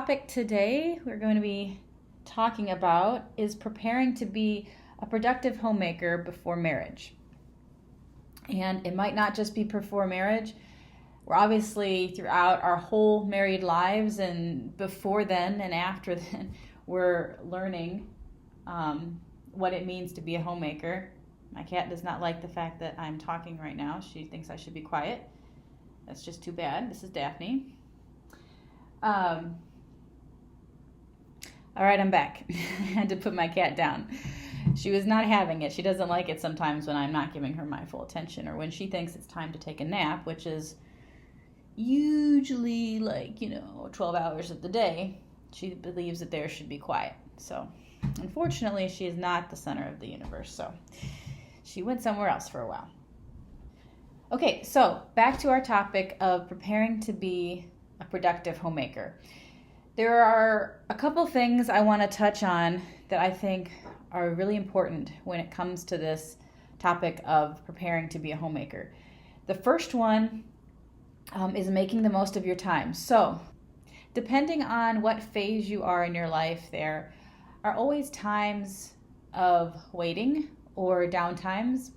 topic today we're going to be talking about is preparing to be a productive homemaker before marriage. And it might not just be before marriage. We're obviously throughout our whole married lives and before then and after then, we're learning what it means to be a homemaker. My cat does not like the fact that I'm talking right now. She thinks I should be quiet. That's just too bad. This is Daphne. All right, I'm back. I had to put my cat down. She was not having it. She doesn't like it sometimes when I'm not giving her my full attention or when she thinks it's time to take a nap, which is usually 12 hours of the day. She believes that there should be quiet. So unfortunately, she is not the center of the universe. So she went somewhere else for a while. Okay, so back to our topic of preparing to be a productive homemaker. There are a couple things I want to touch on that I think are really important when it comes to this topic of preparing to be a homemaker. The first one is making the most of your time. So, depending on what phase you are in your life, there are always times of waiting or downtimes.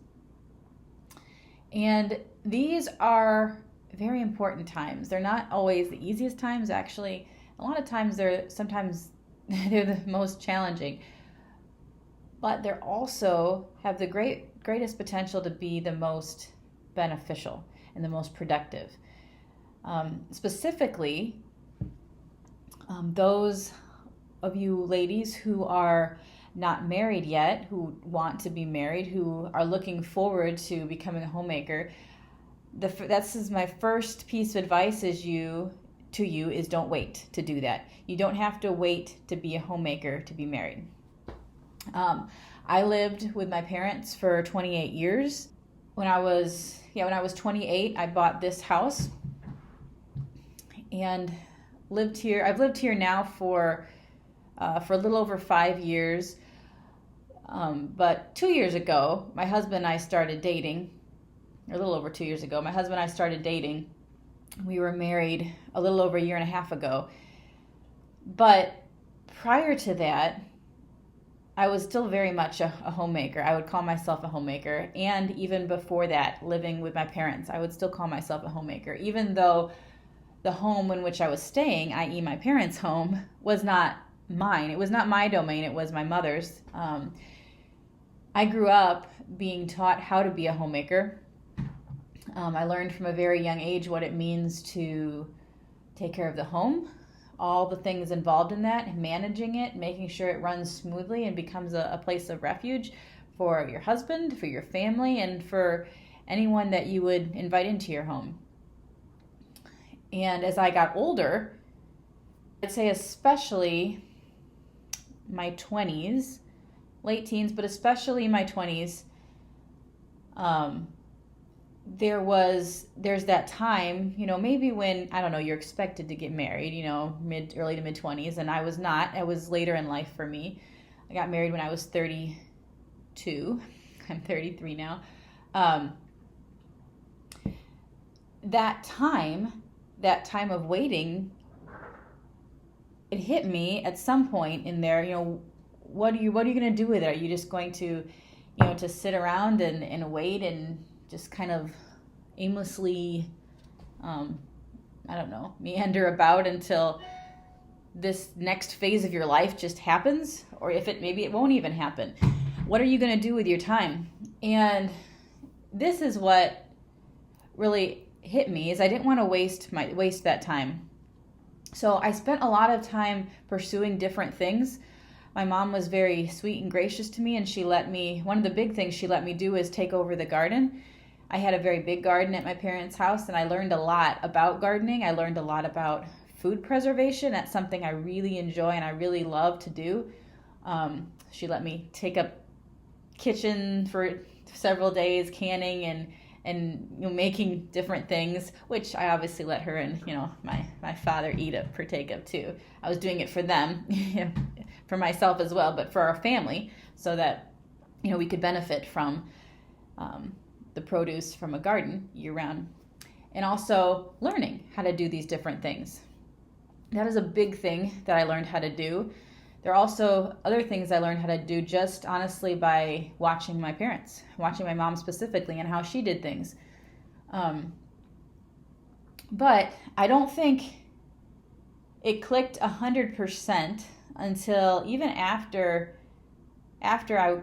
And these are very important times. They're not always the easiest times, actually. A lot of times they're the most challenging. But they're also have the greatest potential to be the most beneficial and the most productive. Specifically, those of you ladies who are not married yet, who want to be married, who are looking forward to becoming a homemaker, that's my first piece of advice is don't wait to do that. You don't have to wait to be a homemaker to be married. I lived with my parents for 28 years. When I was 28, I bought this house and lived here. I've lived here now for a little over 5 years. But 2 years ago, my husband and I started dating. Or a little over 2 years ago, my husband and I started dating. We were married a little over a year and a half ago. But prior to that, I was still very much a homemaker. I would call myself a homemaker. And even before that, living with my parents, I would still call myself a homemaker. Even though the home in which I was staying, i.e. my parents' home, was not mine. It was not my domain. It was my mother's. I grew up being taught how to be a homemaker. I learned from a very young age what it means to take care of the home, all the things involved in that, managing it, making sure it runs smoothly and becomes a place of refuge for your husband, for your family, and for anyone that you would invite into your home. And as I got older, I'd say especially my 20s, late teens, but especially my 20s, there's that time, maybe when, I don't know, you're expected to get married, early to mid 20s, and I was not. I was later in life for me. I got married when I was 32. I'm 33 now. That time of waiting, it hit me at some point in there, what are you going to do with it? Are you just going to, to sit around and wait and just kind of aimlessly, meander about until this next phase of your life just happens? Or maybe it won't even happen. What are you going to do with your time? And this is what really hit me, is I didn't want to waste that time. So I spent a lot of time pursuing different things. My mom was very sweet and gracious to me, and one of the big things she let me do is take over the garden. I had a very big garden at my parents' house, and I learned a lot about gardening. I learned a lot about food preservation. That's something I really enjoy and I really love to do. She let me take up kitchen for several days, canning and making different things, which I obviously let her and my father partake of too. I was doing it for them, for myself as well, but for our family, so that we could benefit from the produce from a garden year round, and also learning how to do these different things. That is a big thing that I learned how to do. There are also other things I learned how to do just honestly by watching my parents, watching my mom specifically and how she did things. Um, but I don't think it clicked 100% until even after I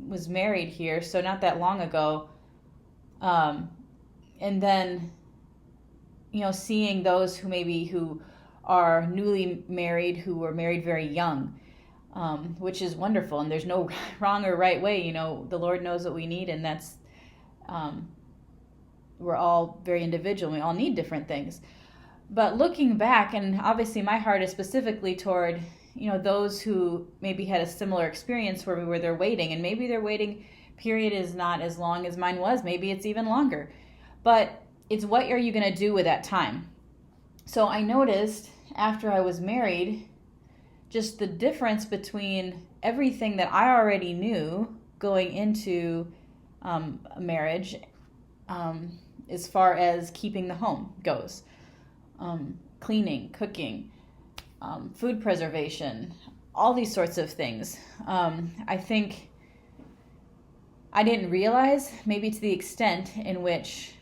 was married here, so not that long ago. And then, seeing those who are newly married, who were married very young, which is wonderful. And there's no wrong or right way. The Lord knows what we need, and that's we're all very individual. We all need different things. But looking back, and obviously my heart is specifically toward those who maybe had a similar experience where they're waiting, and maybe their waiting period is not as long as mine was. Maybe it's even longer. But it's what are you going to do with that time? So I noticed after I was married, just the difference between everything that I already knew going into a marriage, as far as keeping the home goes. Cleaning, cooking, food preservation, all these sorts of things. I think I didn't realize, maybe to the extent in which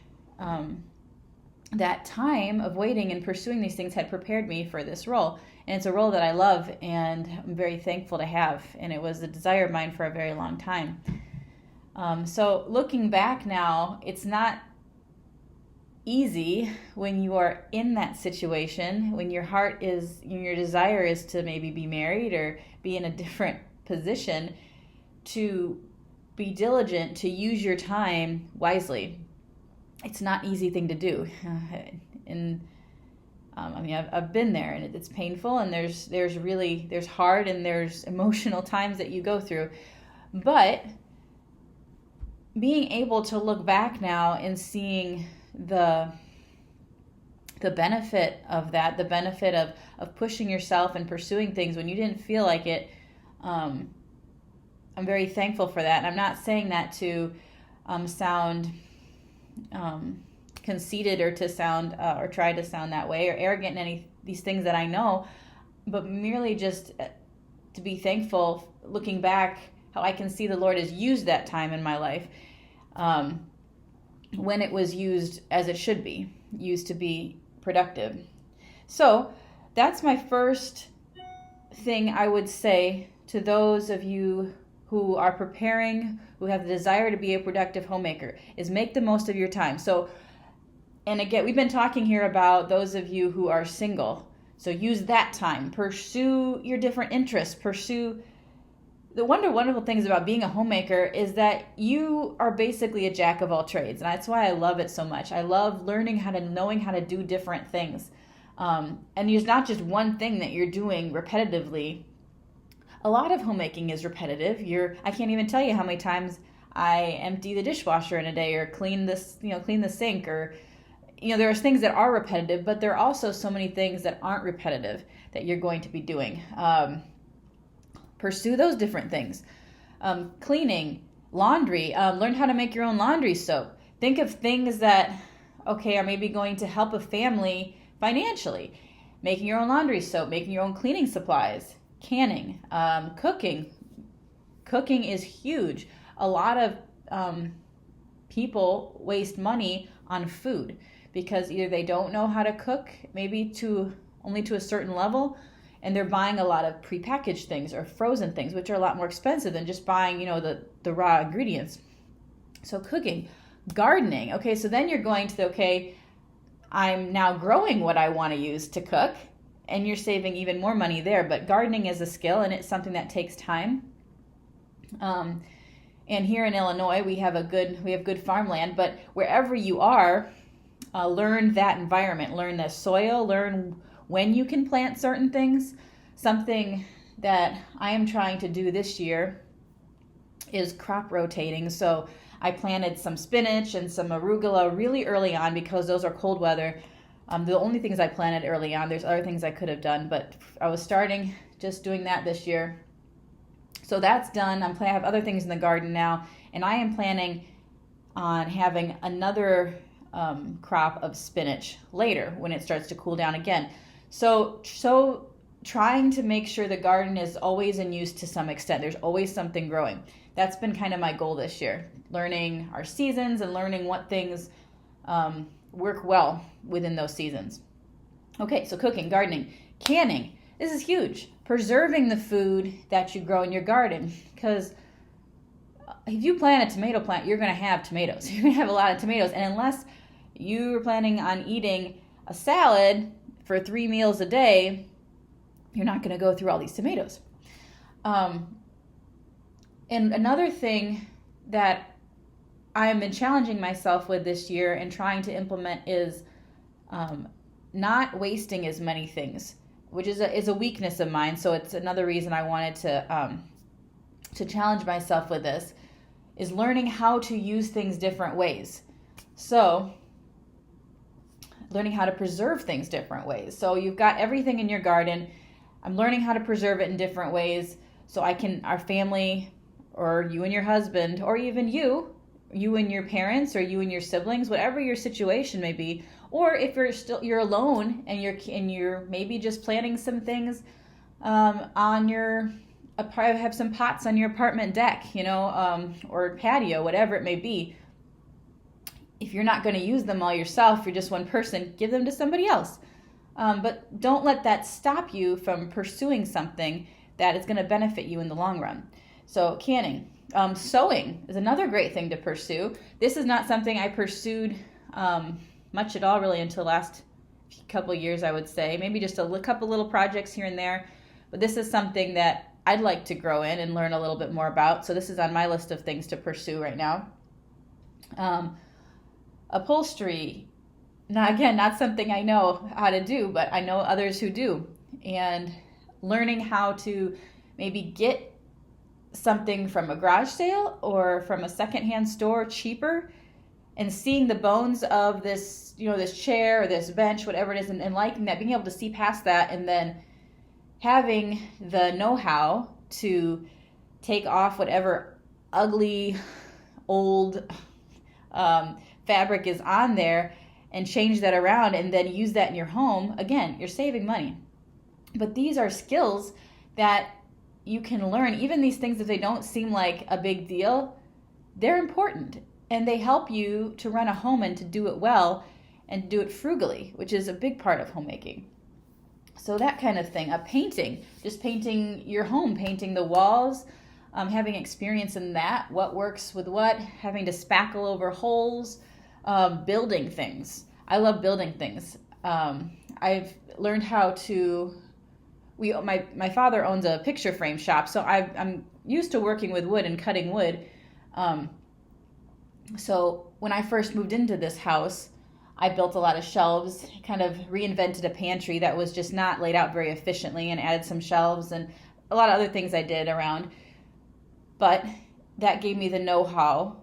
that time of waiting and pursuing these things had prepared me for this role. And it's a role that I love and I'm very thankful to have. And it was a desire of mine for a very long time. So looking back now, it's not easy when you are in that situation, when your desire is to maybe be married or be in a different position, to be diligent, to use your time wisely. It's not an easy thing to do. And I've been there, and it's painful, and there's hard and there's emotional times that you go through. But being able to look back now and seeing the benefit of that, the benefit of pushing yourself and pursuing things when you didn't feel like it, I'm very thankful for that. And I'm not saying that to sound conceited or to sound or try to sound that way or arrogant in any these things that I know, but merely just to be thankful, looking back, how I can see the Lord has used that time in my life when it was used as it should be, used to be productive. So that's my first thing I would say to those of you who are preparing, who have the desire to be a productive homemaker, is make the most of your time. So, and again, we've been talking here about those of you who are single. So use that time. Pursue your different interests. Pursue the wonderful things about being a homemaker is that you are basically a jack of all trades. And that's why I love it so much. I love knowing how to do different things. And there's not just one thing that you're doing repetitively. A lot of homemaking is repetitive. I can't even tell you how many times I empty the dishwasher in a day or clean the sink, or there's things that are repetitive, but there are also so many things that aren't repetitive that you're going to be doing. Pursue those different things. Cleaning, laundry, learn how to make your own laundry soap. Think of things that, are maybe going to help a family financially. Making your own laundry soap, making your own cleaning supplies, canning, cooking. Cooking is huge. A lot of people waste money on food because either they don't know how to cook, maybe only to a certain level, and they're buying a lot of prepackaged things or frozen things, which are a lot more expensive than just buying, the raw ingredients. So cooking, gardening. Okay, so then you're going to, I'm now growing what I want to use to cook, and you're saving even more money there. But gardening is a skill, and it's something that takes time. And here in Illinois, we have good farmland, but wherever you are, learn that environment, learn the soil, learn when you can plant certain things. Something that I am trying to do this year is crop rotating. So I planted some spinach and some arugula really early on because those are cold weather. The only things I planted early on, there's other things I could have done, but I was starting just doing that this year. So that's done. I have other things in the garden now, and I am planning on having another crop of spinach later when it starts to cool down again. So trying to make sure the garden is always in use to some extent. There's always something growing. That's been kind of my goal this year, learning our seasons and learning what things work well within those seasons. Okay, so cooking, gardening, canning. This is huge. Preserving the food that you grow in your garden, because if you plant a tomato plant, you're going to have tomatoes. You're going to have a lot of tomatoes. And unless you're planning on eating a salad for 3 meals a day, you're not going to go through all these tomatoes. And another thing that I've been challenging myself with this year and trying to implement is not wasting as many things, which is a weakness of mine. So it's another reason I wanted to challenge myself with this, is learning how to use things different ways. So learning how to preserve things different ways. So you've got everything in your garden. I'm learning how to preserve it in different ways so our family, or you and your husband, or even you and your parents, or you and your siblings, whatever your situation may be, or if you're alone and you're maybe just planting some things on your, have some pots on your apartment deck, or patio, whatever it may be. If you're not going to use them all yourself, you're just one person, give them to somebody else. But don't let that stop you from pursuing something that is going to benefit you in the long run. So canning. Sewing is another great thing to pursue. This is not something I pursued much at all really until last couple years, I would say. Maybe just a couple little projects here and there. But this is something that I'd like to grow in and learn a little bit more about. So this is on my list of things to pursue right now. Upholstery. Now, again, not something I know how to do, but I know others who do. And learning how to maybe get something from a garage sale or from a secondhand store cheaper, and seeing the bones of this, this chair or this bench, whatever it is, and liking that, being able to see past that, and then having the know-how to take off whatever ugly old fabric is on there and change that around and then use that in your home. Again, you're saving money. But these are skills that you can learn. Even these things, if they don't seem like a big deal, they're important. And they help you to run a home and to do it well and do it frugally, which is a big part of homemaking. So that kind of thing. Painting, just painting your home, painting the walls, having experience in that, what works with what, having to spackle over holes, building things. I love building things. I've learned how to, my father owns a picture frame shop, so I'm used to working with wood and cutting wood. So when I first moved into this house, I built a lot of shelves, kind of reinvented a pantry that was just not laid out very efficiently, and added some shelves and a lot of other things I did around. But that gave me the know-how,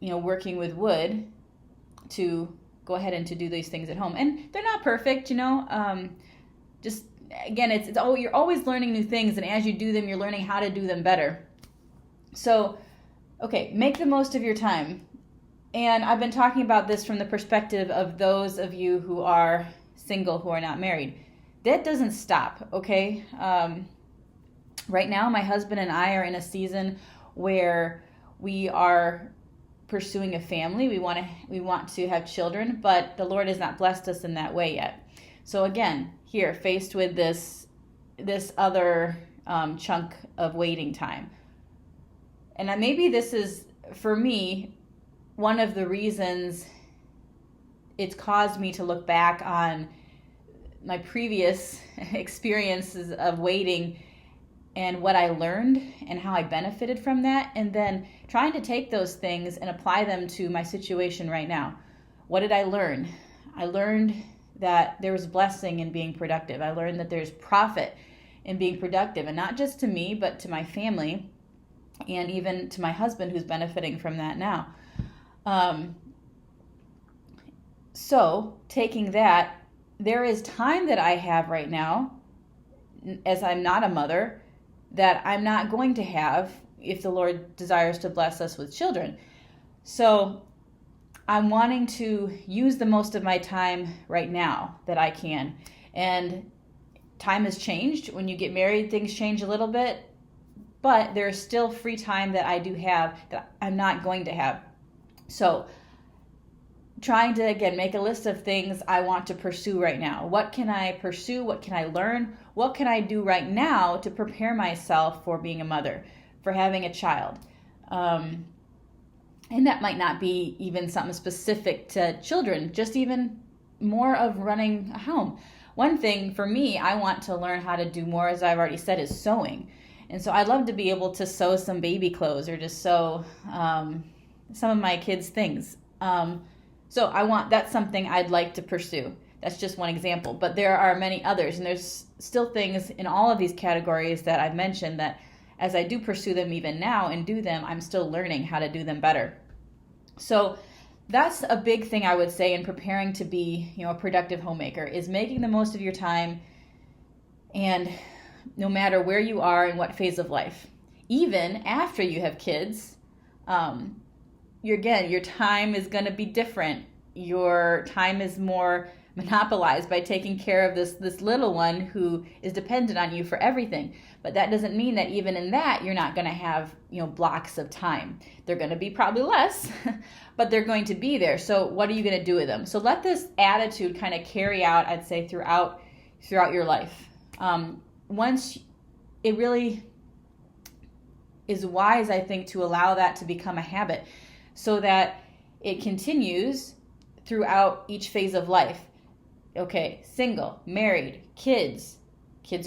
working with wood, to go ahead and to do these things at home. And they're not perfect, just again, you're always learning new things, and as you do them, you're learning how to do them better. So, okay, make the most of your time. And I've been talking about this from the perspective of those of you who are single, who are not married. That doesn't stop, okay? Right now, my husband and I are in a season where we are pursuing a family. We want to have children, but the Lord has not blessed us in that way yet. So again, here, faced with this other chunk of waiting time. And maybe this is, for me, one of the reasons it's caused me to look back on my previous experiences of waiting and what I learned and how I benefited from that, and then trying to take those things and apply them to my situation right now. What did I learn? I learned that there was blessing in being productive. I learned that there's profit in being productive, and not just to me, but to my family, and even to my husband, who's benefiting from that now. So taking that, there is time that I have right now, as I'm not a mother, that I'm not going to have if the Lord desires to bless us with children. So I'm wanting to use the most of my time right now that I can. And time has changed. When you get married, things change a little bit, but there's still free time that I do have that I'm not going to have. So trying to, again, make a list of things I want to pursue right now. What can I pursue? What can I learn? What can I do right now to prepare myself for being a mother, for having a child? And that might not be even something specific to children, just even more of running a home. One thing for me, I want to learn how to do more, as I've already said, is sewing. And so I'd love to be able to sew some baby clothes or just sew some of my kids' things. So that's something I'd like to pursue. That's just one example, but there are many others, and there's still things in all of these categories that I've mentioned that as I do pursue them even now and do them, I'm still learning how to do them better. So that's a big thing I would say in preparing to be, a productive homemaker, is making the most of your time, and no matter where you are in what phase of life, even after you have kids, your time is going to be different. Your time is more monopolized by taking care of this little one who is dependent on you for everything. But that doesn't mean that even in that you're not going to have blocks of time. They're going to be probably less, but they're going to be there. So what are you going to do with them? So let this attitude kind of carry out, I'd say, throughout your life. Once it really is wise, I think, to allow that to become a habit so that it continues throughout each phase of life. Okay, single, married, kids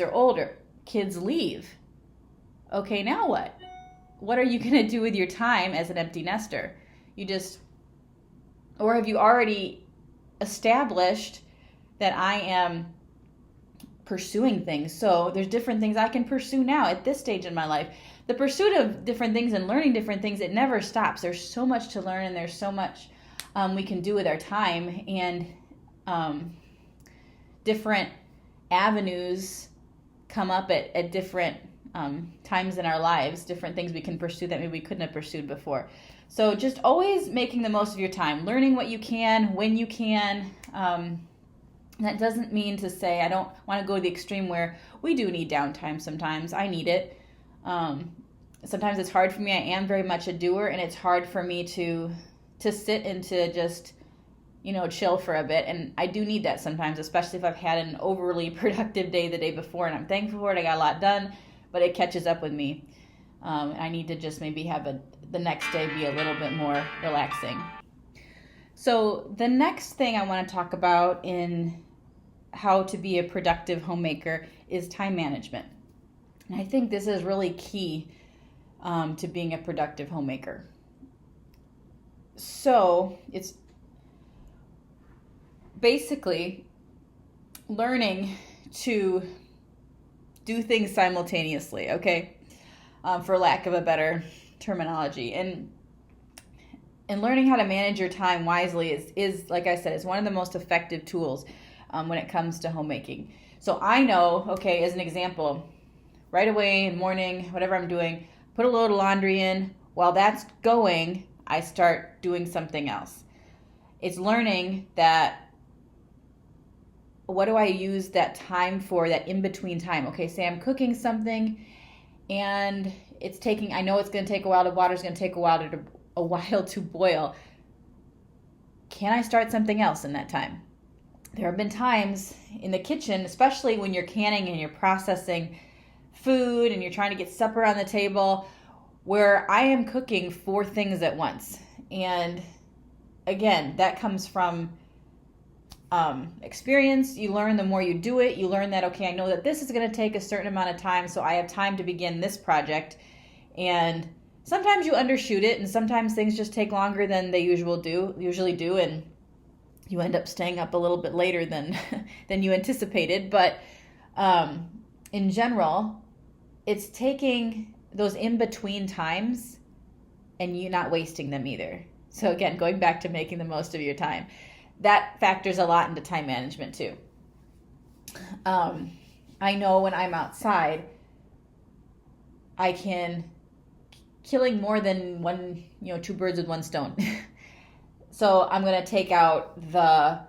are older, kids leave. Okay, now what? What are you going to do with your time as an empty nester? Or have you already established that I am pursuing things? So there's different things I can pursue now at this stage in my life. The pursuit of different things and learning different things, it never stops. There's so much to learn, and there's so much we can do with our time, and different avenues come up at different times in our lives, different things we can pursue that maybe we couldn't have pursued before. So just always making the most of your time, learning what you can, when you can. That doesn't mean to say I don't want to go to the extreme where we do need downtime sometimes. I need it. Sometimes it's hard for me. I am very much a doer, and it's hard for me to sit and to just, chill for a bit. And I do need that sometimes, especially if I've had an overly productive day the day before, and I'm thankful for it. I got a lot done, but it catches up with me. I need to just maybe have the next day be a little bit more relaxing. So the next thing I want to talk about in how to be a productive homemaker is time management. And I think this is really key to being a productive homemaker. So it's basically learning to do things simultaneously, okay? For lack of a better terminology. And learning how to manage your time wisely is, like I said, is one of the most effective tools when it comes to homemaking. So I know, okay, as an example, right away in the morning, whatever I'm doing, put a load of laundry in. While that's going, I start doing something else. It's learning that, what do I use that time for, that in-between time? Okay, say I'm cooking something and I know it's going to take a while, the water's going to take a while to boil. Can I start something else in that time? There have been times in the kitchen, especially when you're canning and you're processing food and you're trying to get supper on the table, where I am cooking 4 things at once. And again, that comes from experience. You learn the more you do it. You learn that, okay, I know that this is going to take a certain amount of time, so I have time to begin this project. And sometimes you undershoot it, and sometimes things just take longer than they usually do, and you end up staying up a little bit later than you anticipated. But in general, it's taking those in-between times and you not wasting them either. So again, going back to making the most of your time, that factors a lot into time management too. I know when I'm outside, I can killing more than 2 birds with one stone. So I'm going to take out the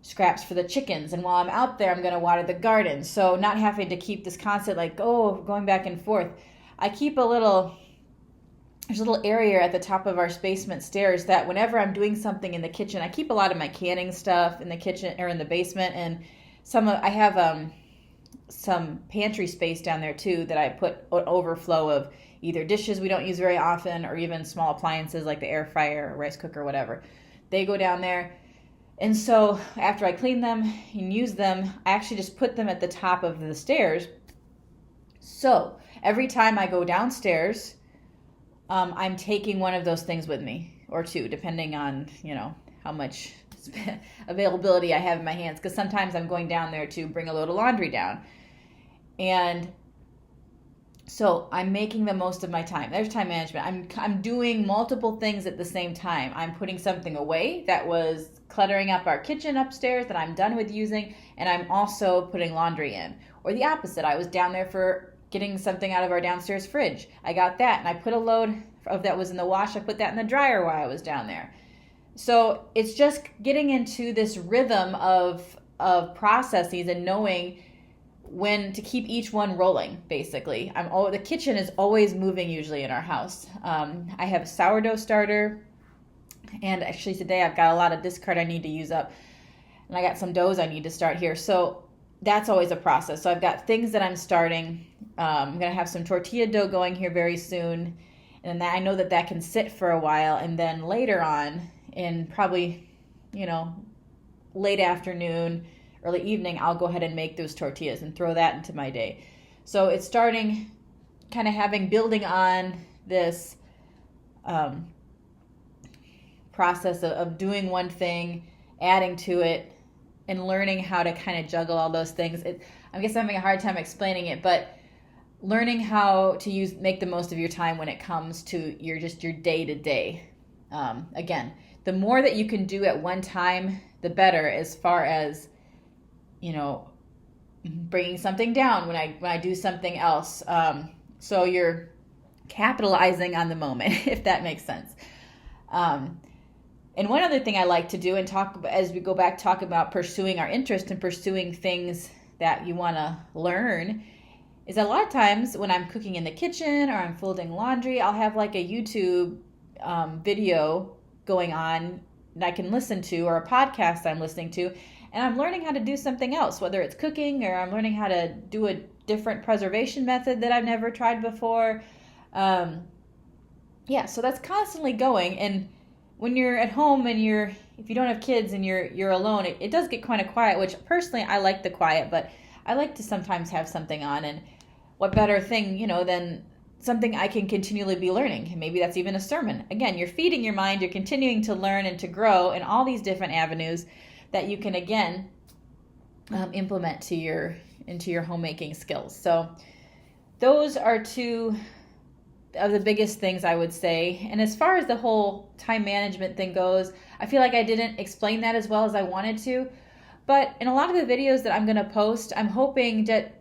scraps for the chickens. And while I'm out there, I'm going to water the garden. So not having to keep this constant, like, going back and forth. I keep there's a little area at the top of our basement stairs that whenever I'm doing something in the kitchen, I keep a lot of my canning stuff in the kitchen or in the basement. And I have some pantry space down there too that I put an overflow of either dishes we don't use very often or even small appliances like the air fryer or rice cooker or whatever. They go down there. And so after I clean them and use them, I actually just put them at the top of the stairs. So every time I go downstairs, I'm taking one of those things with me, or two, depending on, how much availability I have in my hands. Because sometimes I'm going down there to bring a load of laundry down. And so I'm making the most of my time. There's time management. I'm doing multiple things at the same time. I'm putting something away that was cluttering up our kitchen upstairs that I'm done with using, and I'm also putting laundry in. Or the opposite. I was down there for getting something out of our downstairs fridge. I got that, and I put a load of that was in the wash. I put that in the dryer while I was down there. So it's just getting into this rhythm of processes and knowing when to keep each one rolling, basically. The kitchen is always moving usually in our house. I have a sourdough starter, and actually today I've got a lot of discard I need to use up, and I got some doughs I need to start here. So that's always a process. So I've got things that I'm starting. I'm going to have some tortilla dough going here very soon, and I know that can sit for a while, and then later on in probably, late afternoon, early evening, I'll go ahead and make those tortillas and throw that into my day. So it's starting kind of building on this process of doing one thing, adding to it, and learning how to kind of juggle all those things. I guess I'm having a hard time explaining it, but learning how to make the most of your time when it comes to your day to day. Again, the more that you can do at one time, the better, as far as, bringing something down when I do something else. So you're capitalizing on the moment, if that makes sense. And one other thing I like to do and talk as we go back, talk about pursuing our interest and pursuing things that you want to learn, is a lot of times when I'm cooking in the kitchen or I'm folding laundry, I'll have like a YouTube video going on that I can listen to, or a podcast I'm listening to, and I'm learning how to do something else, whether it's cooking or I'm learning how to do a different preservation method that I've never tried before. So that's constantly going. And when you're at home and if you don't have kids and you're alone, it does get kind of quiet, which personally I like the quiet, but I like to sometimes have something on. And what better thing, than something I can continually be learning. And maybe that's even a sermon. Again, you're feeding your mind, you're continuing to learn and to grow in all these different avenues that you can, again, implement into your homemaking skills. So those are two of the biggest things I would say. And as far as the whole time management thing goes, I feel like I didn't explain that as well as I wanted to. But in a lot of the videos that I'm going to post, I'm hoping that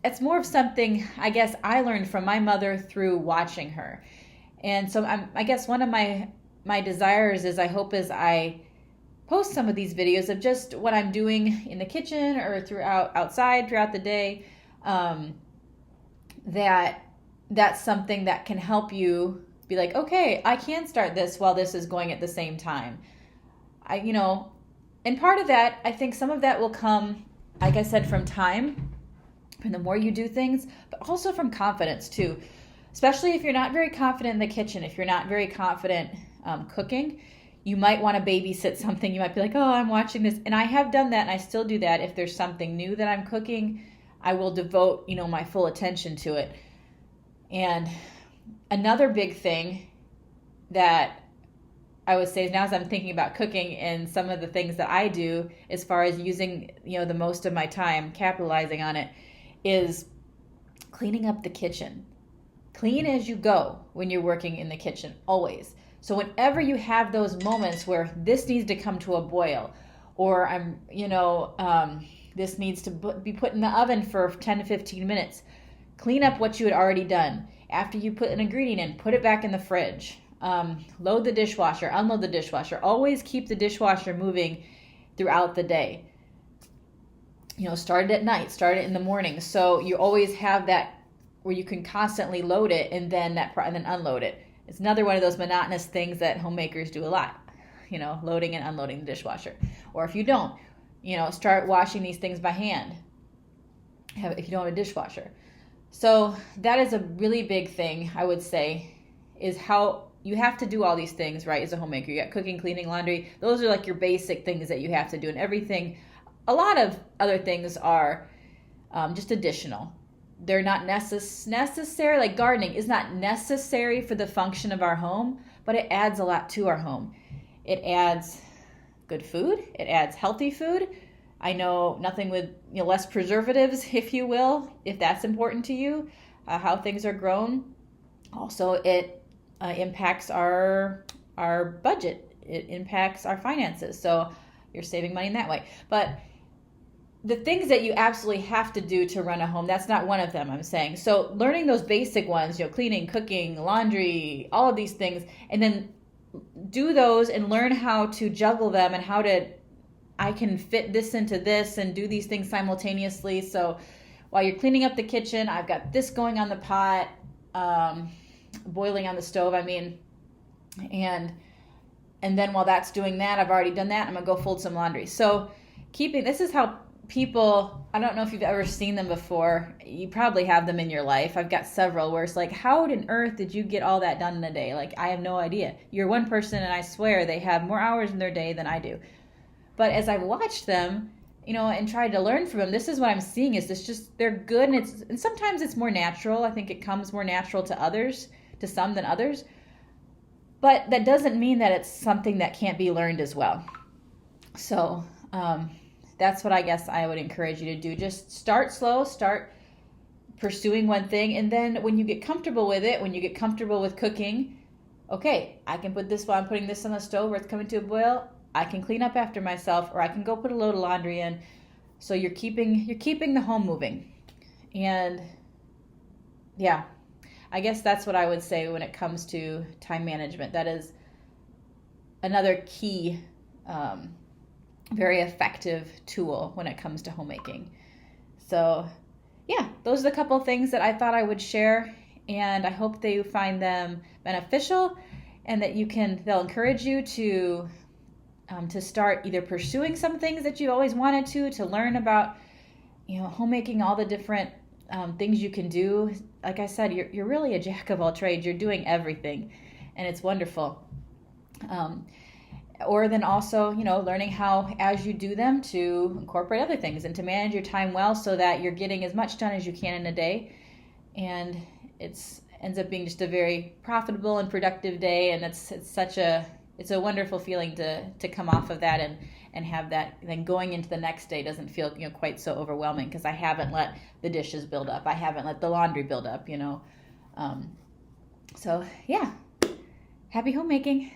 it's more of something, I guess, I learned from my mother through watching her. And so I guess one of my desires is, I hope, as I post some of these videos of just what I'm doing in the kitchen or outside throughout the day, that's something that can help you be like, okay, I can start this while this is going at the same time. And part of that, I think some of that will come, like I said, from time, and the more you do things, but also from confidence too. Especially if you're not very confident in the kitchen, if you're not very confident cooking, you might want to babysit something. You might be like, oh, I'm watching this. And I have done that, and I still do that. If there's something new that I'm cooking, I will devote, my full attention to it. And another big thing that I would say is, now as I'm thinking about cooking and some of the things that I do as far as using, the most of my time, capitalizing on it, is cleaning up the kitchen. Clean as you go when you're working in the kitchen, always. So whenever you have those moments where this needs to come to a boil, or this needs to be put in the oven for 10 to 15 minutes, clean up what you had already done. After you put an ingredient in, put it back in the fridge. Load the dishwasher, unload the dishwasher. Always keep the dishwasher moving throughout the day. Start it at night, start it in the morning. So you always have that where you can constantly load it and then unload it. It's another one of those monotonous things that homemakers do a lot, loading and unloading the dishwasher. Or if you don't, start washing these things by hand if you don't have a dishwasher. So that is a really big thing, I would say, is how you have to do all these things, right, as a homemaker. You got cooking, cleaning, laundry. Those are like your basic things that you have to do. And everything, a lot of other things are just additional. They're not necessary. Like gardening is not necessary for the function of our home, but it adds a lot to our home. It adds good food. It adds healthy food. I know nothing with less preservatives, if you will, if that's important to you, how things are grown. Also, it impacts our budget. It impacts our finances. So you're saving money in that way. But the things that you absolutely have to do to run a home, that's not one of them, I'm saying. So learning those basic ones, cleaning, cooking, laundry, all of these things, and then do those and learn how to juggle them and I can fit this into this and do these things simultaneously. So while you're cleaning up the kitchen, I've got this going on the pot, boiling on the stove, and then while that's doing that, I've already done that, I'm going to go fold some laundry. So this is how people, I don't know if you've ever seen them before. You probably have them in your life. I've got several where it's like, how on earth did you get all that done in a day? Like, I have no idea. You're one person, and I swear they have more hours in their day than I do. But as I've watched them, and tried to learn from them, this is what I'm seeing is this just, they're good. And sometimes it's more natural. I think it comes more natural to some than others. But that doesn't mean that it's something that can't be learned as well. So, that's what I guess I would encourage you to do. Just start slow, start pursuing one thing. And then when you get comfortable with it, when you get comfortable with cooking, okay, I can put this while I'm putting this on the stove where it's coming to a boil. I can clean up after myself, or I can go put a load of laundry in. So you're keeping the home moving. And yeah, I guess that's what I would say when it comes to time management. That is another key, very effective tool when it comes to homemaking. So yeah, those are the couple of things that I thought I would share, and I hope that you find them beneficial and that they'll encourage you to start either pursuing some things that you always wanted to learn about, homemaking, all the different things you can do. Like I said, you're really a jack of all trades. You're doing everything, and it's wonderful. Or then also, learning how, as you do them, to incorporate other things and to manage your time well so that you're getting as much done as you can in a day. And ends up being just a very profitable and productive day. And it's a wonderful feeling to come off of that and have that. Then going into the next day doesn't feel, quite so overwhelming because I haven't let the dishes build up. I haven't let the laundry build up, So yeah, happy homemaking.